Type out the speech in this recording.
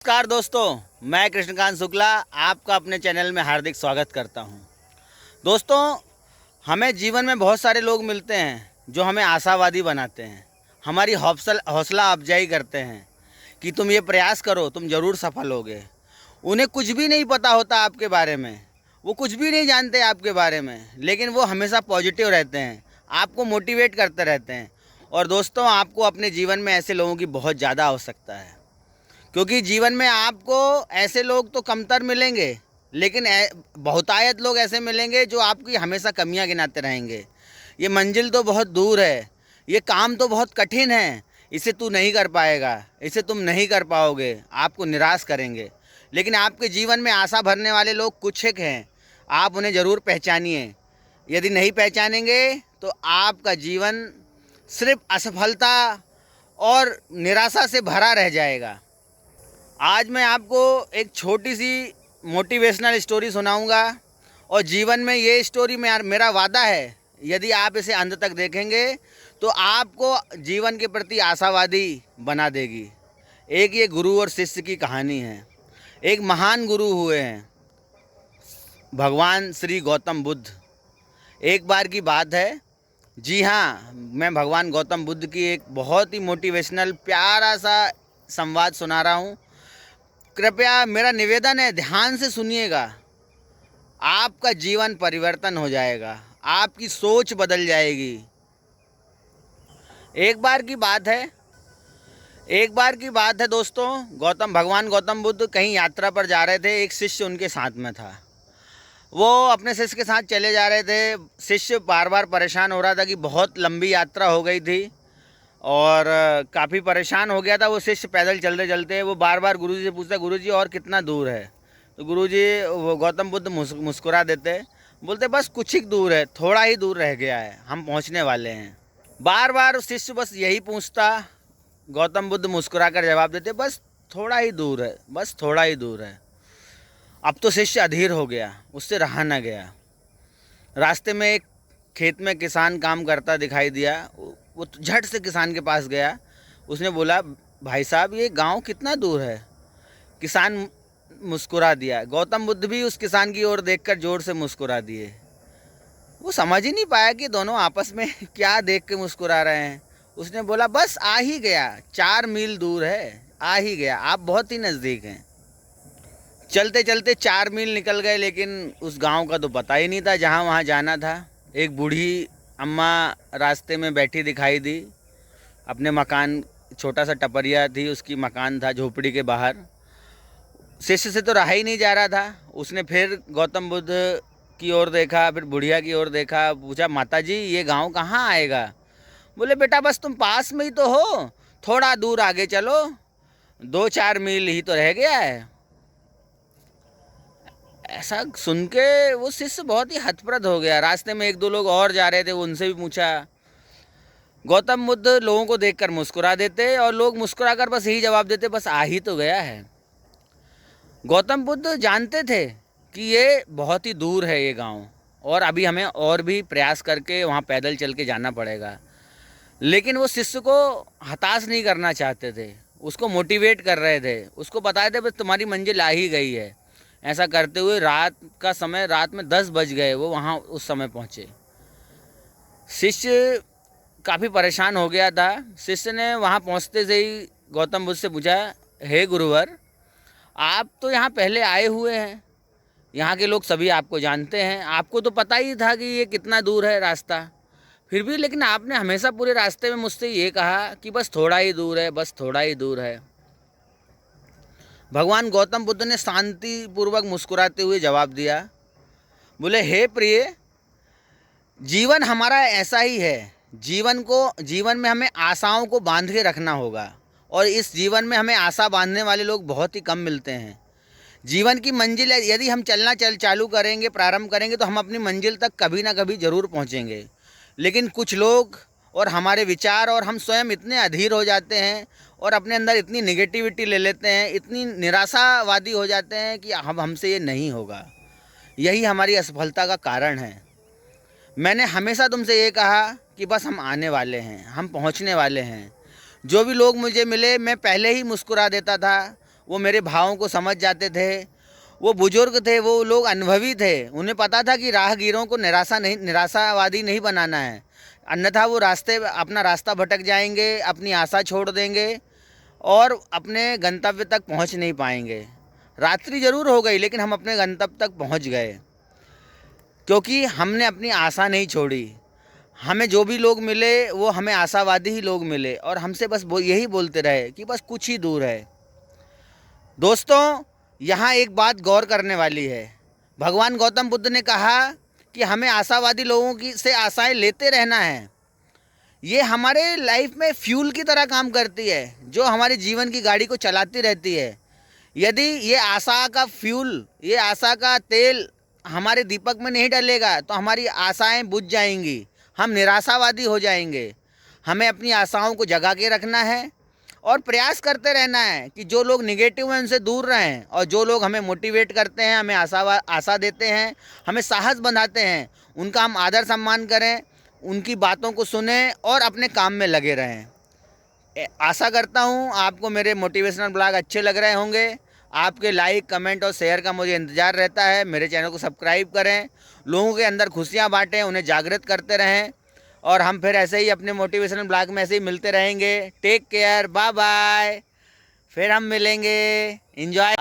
नमस्कार दोस्तों, मैं कृष्णकांत शुक्ला आपका अपने चैनल में हार्दिक स्वागत करता हूं। दोस्तों, हमें जीवन में बहुत सारे लोग मिलते हैं जो हमें आशावादी बनाते हैं, हमारी हौसला अफजाई करते हैं कि तुम ये प्रयास करो, तुम ज़रूर सफल होगे। उन्हें कुछ भी नहीं पता होता आपके बारे में, वो कुछ भी नहीं जानते आपके बारे में, लेकिन वो हमेशा पॉजिटिव रहते हैं, आपको मोटिवेट करते रहते हैं। और दोस्तों, आपको अपने जीवन में ऐसे लोगों की बहुत ज़्यादा आवश्यकता है, क्योंकि जीवन में आपको ऐसे लोग तो कमतर मिलेंगे, लेकिन बहुतायत लोग ऐसे मिलेंगे जो आपकी हमेशा कमियां गिनाते रहेंगे। ये मंजिल तो बहुत दूर है, ये काम तो बहुत कठिन है, इसे तू नहीं कर पाएगा, इसे तुम नहीं कर पाओगे, आपको निराश करेंगे। लेकिन आपके जीवन में आशा भरने वाले लोग कुछ एक हैं, आप उन्हें ज़रूर पहचानिए। यदि नहीं पहचानेंगे तो आपका जीवन सिर्फ असफलता और निराशा से भरा रह जाएगा। आज मैं आपको एक छोटी सी मोटिवेशनल स्टोरी सुनाऊंगा, और जीवन में ये स्टोरी में मेरा वादा है, यदि आप इसे अंत तक देखेंगे तो आपको जीवन के प्रति आशावादी बना देगी। एक ये गुरु और शिष्य की कहानी है। एक महान गुरु हुए हैं, भगवान श्री गौतम बुद्ध। एक बार की बात है, जी हाँ, मैं भगवान गौतम बुद्ध की एक बहुत ही मोटिवेशनल प्यारा सा संवाद सुना रहा हूँ। कृपया मेरा निवेदन है, ध्यान से सुनिएगा। आपका जीवन परिवर्तन हो जाएगा, आपकी सोच बदल जाएगी। एक बार की बात है दोस्तों, भगवान गौतम बुद्ध कहीं यात्रा पर जा रहे थे। एक शिष्य उनके साथ में था। वो अपने शिष्य के साथ चले जा रहे थे। शिष्य बार बार परेशान हो रहा था कि बहुत लंबी यात्रा हो गई थी और काफ़ी परेशान हो गया था वो शिष्य। पैदल चलते चलते वो बार बार गुरुजी से पूछता, गुरुजी और कितना दूर है? तो गुरुजी, वो गौतम बुद्ध मुस्कुरा देते, बोलते बस कुछ ही दूर है, थोड़ा ही दूर रह गया है, हम पहुंचने वाले हैं। बार बार शिष्य बस यही पूछता, गौतम बुद्ध मुस्कुरा कर जवाब देते, बस थोड़ा ही दूर है, बस थोड़ा ही दूर है। अब तो शिष्य अधीर हो गया, उससे रहा न गया। रास्ते में एक खेत में किसान काम करता दिखाई दिया। वो झट से किसान के पास गया। उसने बोला, भाई साहब, ये गांव कितना दूर है? किसान मुस्कुरा दिया। गौतम बुद्ध भी उस किसान की ओर देखकर जोर से मुस्कुरा दिए। वो समझ ही नहीं पाया कि दोनों आपस में क्या देख के मुस्कुरा रहे हैं। उसने बोला, बस आ ही गया, 4 मील दूर है, आ ही गया, आप बहुत ही नज़दीक हैं। चलते चलते 4 मील निकल गए, लेकिन उस गांव का तो पता ही नहीं था जहाँ वहाँ जाना था। एक बूढ़ी अम्मा रास्ते में बैठी दिखाई दी। अपने मकान, छोटा सा टपरिया थी उसकी, मकान था झोपड़ी के बाहर। शिष्य से तो रहा ही नहीं जा रहा था। उसने फिर गौतम बुद्ध की ओर देखा, फिर बुढ़िया की ओर देखा, पूछा, माता जी, ये गांव कहाँ आएगा? बोले, बेटा बस तुम पास में ही तो हो, थोड़ा दूर आगे चलो, 2-4 मील ही तो रह गया है। ऐसा सुन के वो शिष्य बहुत ही हतप्रद हो गया। रास्ते में 1-2 लोग और जा रहे थे, उनसे भी पूछा। गौतम बुद्ध लोगों को देखकर मुस्कुरा देते और लोग मुस्कुरा कर बस यही जवाब देते, बस आ ही तो गया है। गौतम बुद्ध जानते थे कि ये बहुत ही दूर है ये गांव, और अभी हमें और भी प्रयास करके वहाँ पैदल चल के जाना पड़ेगा। लेकिन वो शिष्य को हताश नहीं करना चाहते थे, उसको मोटिवेट कर रहे थे, उसको बताए थे, बस तुम्हारी मंजिल आ ही गई है। ऐसा करते हुए रात में 10 बज गए, वो वहाँ उस समय पहुँचे। शिष्य काफ़ी परेशान हो गया था। शिष्य ने वहाँ पहुँचते से ही गौतम बुद्ध से पूछा, हे गुरुवर, आप तो यहाँ पहले आए हुए हैं, यहाँ के लोग सभी आपको जानते हैं, आपको तो पता ही था कि ये कितना दूर है रास्ता, फिर भी लेकिन आपने हमेशा पूरे रास्ते में मुझसे ये कहा कि बस थोड़ा ही दूर है, बस थोड़ा ही दूर है। भगवान गौतम बुद्ध ने शांतिपूर्वक मुस्कुराते हुए जवाब दिया, बोले, हे प्रिय, जीवन हमारा ऐसा ही है। जीवन में हमें आशाओं को बांध के रखना होगा, और इस जीवन में हमें आशा बांधने वाले लोग बहुत ही कम मिलते हैं। जीवन की मंजिल यदि हम चालू करेंगे, प्रारंभ करेंगे, तो हम अपनी मंजिल तक कभी ना कभी ज़रूर पहुंचेंगे। लेकिन कुछ लोग और हमारे विचार और हम स्वयं इतने अधीर हो जाते हैं और अपने अंदर इतनी नेगेटिविटी ले लेते हैं, इतनी निराशावादी हो जाते हैं कि हमसे ये नहीं होगा। यही हमारी असफलता का कारण है। मैंने हमेशा तुमसे ये कहा कि बस हम आने वाले हैं, हम पहुंचने वाले हैं। जो भी लोग मुझे मिले, मैं पहले ही मुस्कुरा देता था, वो मेरे भावों को समझ जाते थे। वो बुजुर्ग थे, वो लोग अनुभवी थे, उन्हें पता था कि राहगीरों को निराशावादी नहीं बनाना है, अन्यथा वो अपना रास्ता भटक जाएंगे, अपनी आशा छोड़ देंगे और अपने गंतव्य तक पहुंच नहीं पाएंगे। रात्रि जरूर हो गई, लेकिन हम अपने गंतव्य तक पहुंच गए, क्योंकि हमने अपनी आशा नहीं छोड़ी। हमें जो भी लोग मिले वो हमें आशावादी ही लोग मिले, और हमसे बस यही बोलते रहे कि बस कुछ ही दूर है। दोस्तों, यहाँ एक बात गौर करने वाली है। भगवान गौतम बुद्ध ने कहा कि हमें आशावादी लोगों की से आशाएं लेते रहना है। ये हमारे लाइफ में फ्यूल की तरह काम करती है, जो हमारे जीवन की गाड़ी को चलाती रहती है। यदि ये आशा का फ्यूल, ये आशा का तेल हमारे दीपक में नहीं डलेगा तो हमारी आशाएं बुझ जाएंगी, हम निराशावादी हो जाएंगे। हमें अपनी आशाओं को जगा के रखना है और प्रयास करते रहना है कि जो लोग निगेटिव हैं उनसे दूर रहें, और जो लोग हमें मोटिवेट करते हैं, हमें आशा देते हैं, हमें साहस बंधाते हैं, उनका हम आदर सम्मान करें, उनकी बातों को सुने और अपने काम में लगे रहें। आशा करता हूँ आपको मेरे मोटिवेशनल ब्लॉग अच्छे लग रहे होंगे। आपके लाइक, कमेंट और शेयर का मुझे इंतज़ार रहता है। मेरे चैनल को सब्सक्राइब करें, लोगों के अंदर खुशियाँ बांटें, उन्हें जागृत करते रहें, और हम फिर ऐसे ही अपने मोटिवेशनल ब्लॉग में ऐसे ही मिलते रहेंगे। टेक केयर, बाय बाय, फिर हम मिलेंगे। एंजॉय।